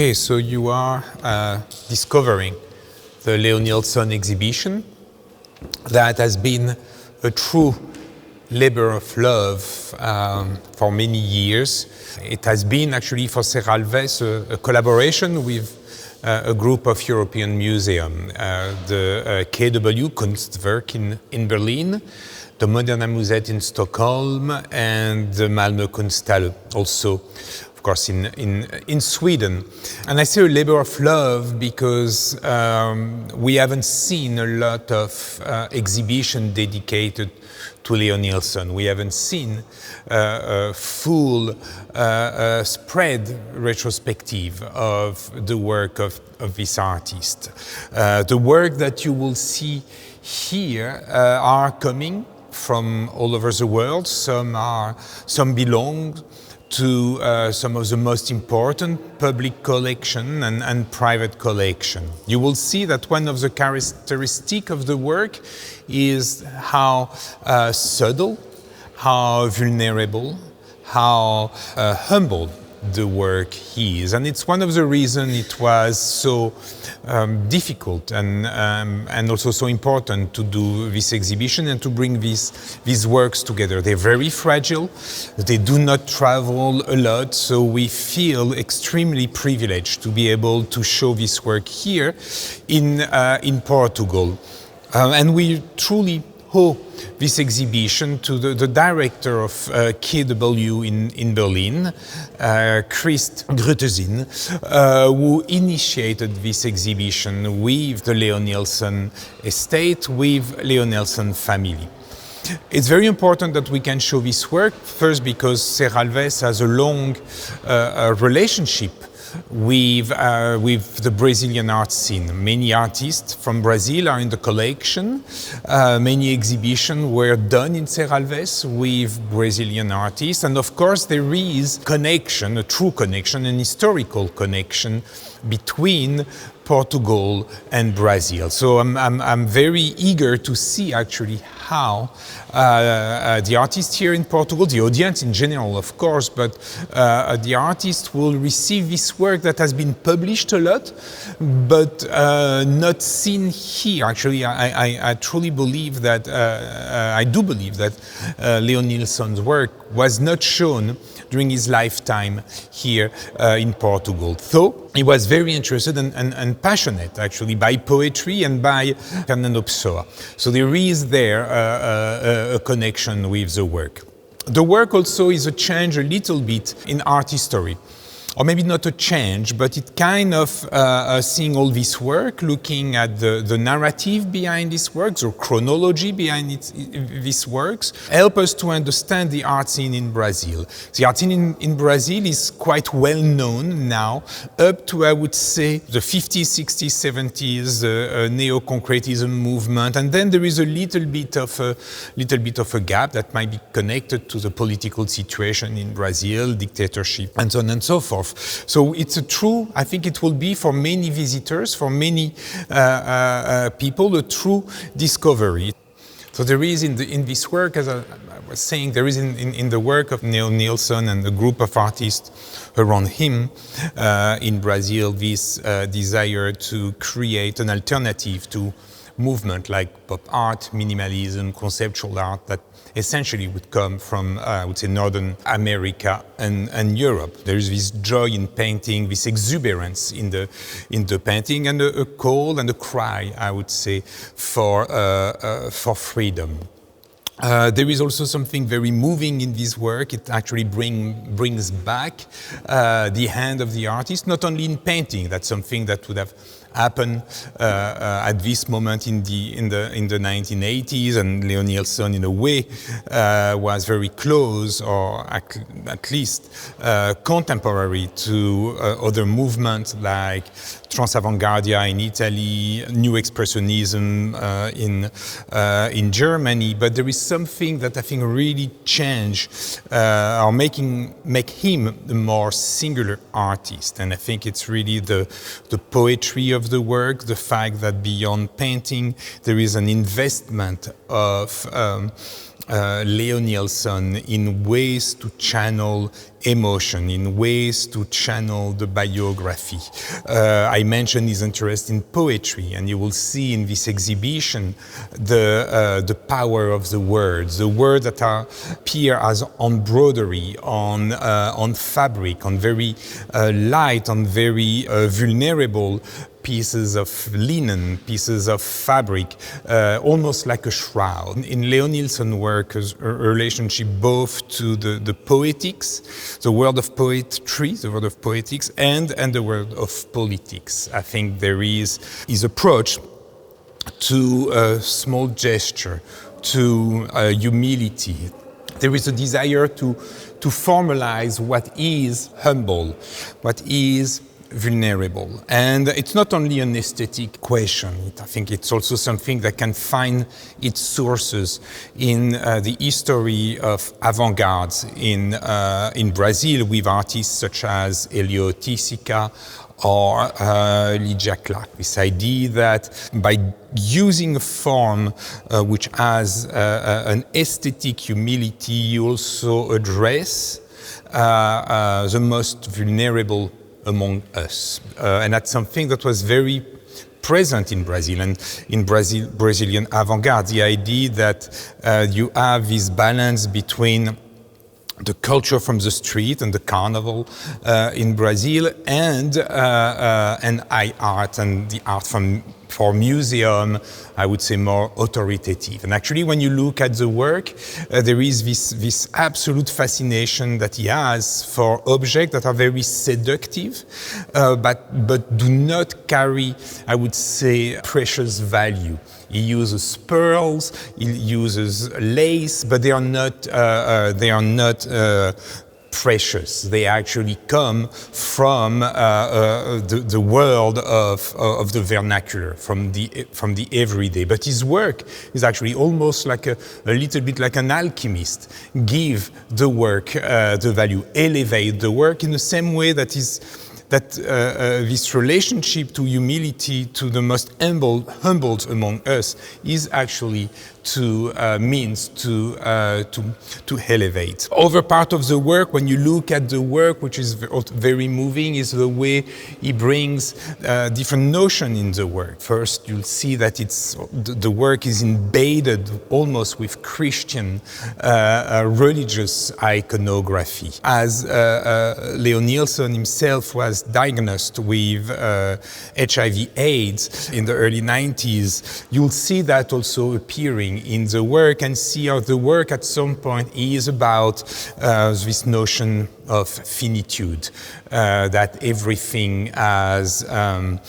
Okay, so you are discovering the Leonilson exhibition that has been a true labor of love for many years. It has been actually for Serralves a collaboration with a group of European museums, the KW Kunstwerk in Berlin, the Moderna Museet in Stockholm, and the Malmö Kunsthalle also, of course, in Sweden. And I say a labor of love because we haven't seen a lot of exhibition dedicated to Leonilson. We haven't seen a full spread retrospective of the work of this artist. The work that you will see here are coming from all over the world. Some belong to some of the most important public collection and private collection. You will see that one of the characteristics of the work is how subtle, how vulnerable, how humble the work is. And it's one of the reasons it was so difficult and also so important to do this exhibition and to bring these works together. They're very fragile, they do not travel a lot, so we feel extremely privileged to be able to show this work here in Portugal. And we truly owe this exhibition to the director of KW in Berlin, Christ Grütezin, who initiated this exhibition with the Leonilson estate, with Leonilson family. It's very important that we can show this work, first because Serralves has a long relationship with the Brazilian art scene. Many artists from Brazil are in the collection. Many exhibitions were done in Serralves with Brazilian artists. And of course there is connection, a true connection, an historical connection between Portugal and Brazil. So I'm very eager to see actually how the artists here in Portugal, the audience in general of course, but the artists will receive this work that has been published a lot, but not seen here. Actually, I truly believe that, I do believe that Leonilson's work was not shown during his lifetime here in Portugal. So he was very interested and passionate actually by poetry and by Fernando Pessoa. So there is there a connection with the work. The work also is a change a little bit in art history. Or maybe not a change, but it kind of seeing all this work, looking at the narrative behind this work, the chronology behind these works, help us to understand the art scene in Brazil. The art scene in Brazil is quite well known now, up to, I would say, the 50s, 60s, 70s, neo-concretism movement, and then there is a little bit of a gap that might be connected to the political situation in Brazil, dictatorship, and so on and so forth. So it's a true, I think it will be for many visitors, for many people, a true discovery. So there is in this work, as I was saying, there is in the work of Leonilson and the group of artists around him in Brazil this desire to create an alternative to movement like pop art, minimalism, conceptual art that essentially would come from, I would say, Northern America and Europe. There is this joy in painting, this exuberance in the painting, and a call and a cry, I would say, for freedom. There is also something very moving in this work. It actually brings back the hand of the artist, not only in painting. That's something that would have happened at this moment in the 1980s, and Leonilson, in a way, was very close, or at least contemporary to other movements like Trans-Avant-Gardia in Italy, New Expressionism in Germany. But there is something that I think really changed or make him a more singular artist. And I think it's really the poetry of the work, the fact that beyond painting there is an investment of Leonilson in ways to channel emotion, in ways to channel the biography. I mentioned his interest in poetry, and you will see in this exhibition the power of the words that appear as embroidery on fabric, on very light, on very vulnerable pieces of linen, pieces of fabric, almost like a shroud. In Leonilson's work, a relationship both to the poetics, the world of poetry, the world of poetics, and the world of politics. I think there is his approach to a small gesture, to humility. There is a desire to formalize what is humble, what is vulnerable. And it's not only an aesthetic question. I think it's also something that can find its sources in the history of avant-garde in Brazil, with artists such as Elio Tisica or Lydia Clark. This idea that by using a form which has an aesthetic humility, you also address the most vulnerable among us. And that's something that was very present in Brazil and in Brazilian avant-garde, the idea that you have this balance between the culture from the street and the carnival in Brazil and high art, and the art for museum, I would say more authoritative. And actually, when you look at the work, there is this absolute fascination that he has for objects that are very seductive, but do not carry, I would say, precious value. He uses pearls, he uses lace, but they are not precious. They actually come from the world of the vernacular, from the everyday. But his work is actually almost like a little bit like an alchemist. Give the work the value, elevate the work in the same way that this relationship to humility, to the most humbled among us, is actually means to elevate. Other part of the work, when you look at the work, which is very moving, is the way he brings different notion in the work. First, you'll see that the work is embedded almost with Christian religious iconography. As Leonilson himself was diagnosed with HIV/AIDS in the early 90s, you'll see that also appearing in the work, and see how the work at some point is about this notion of finitude, that everything has an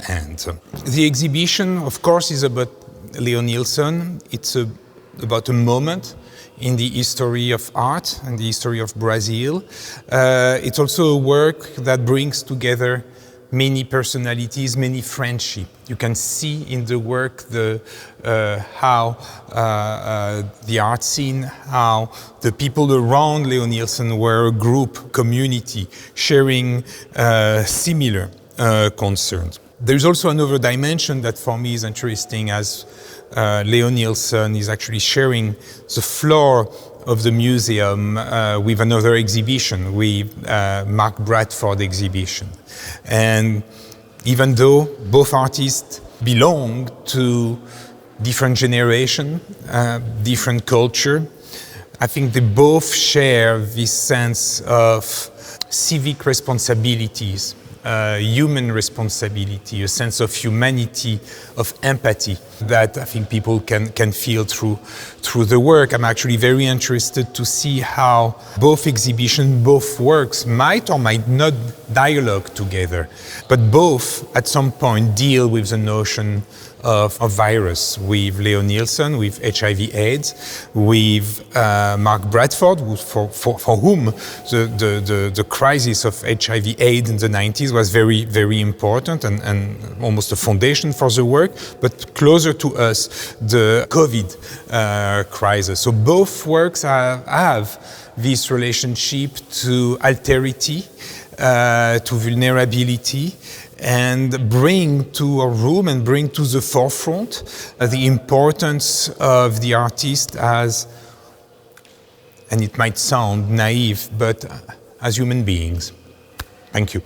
end. The exhibition, of course, is about Leonilson. It's about a moment in the history of art and the history of Brazil. It's also a work that brings together many personalities, many friendships. You can see in the work how the art scene, how the people around Leonilson were a group, community, sharing similar concerns. There's also another dimension that for me is interesting, as Leonilson is actually sharing the floor of the museum with another exhibition, with Mark Bradford exhibition. And even though both artists belong to different generation, different culture, I think they both share this sense of civic responsibilities, human responsibility, a sense of humanity, of empathy that I think people can feel through the work. I'm actually very interested to see how both exhibitions, both works might or might not dialogue together, but both at some point deal with the notion of virus, with Leonilson, with HIV/AIDS, with Mark Bradford, for whom the crisis of HIV/AIDS in the 90s was very, very important and almost a foundation for the work, but closer to us, the COVID crisis. So both works have this relationship to alterity, to vulnerability, and bring to a room and bring to the forefront the importance of the artist as and it might sound naive, but as human beings. Thank you.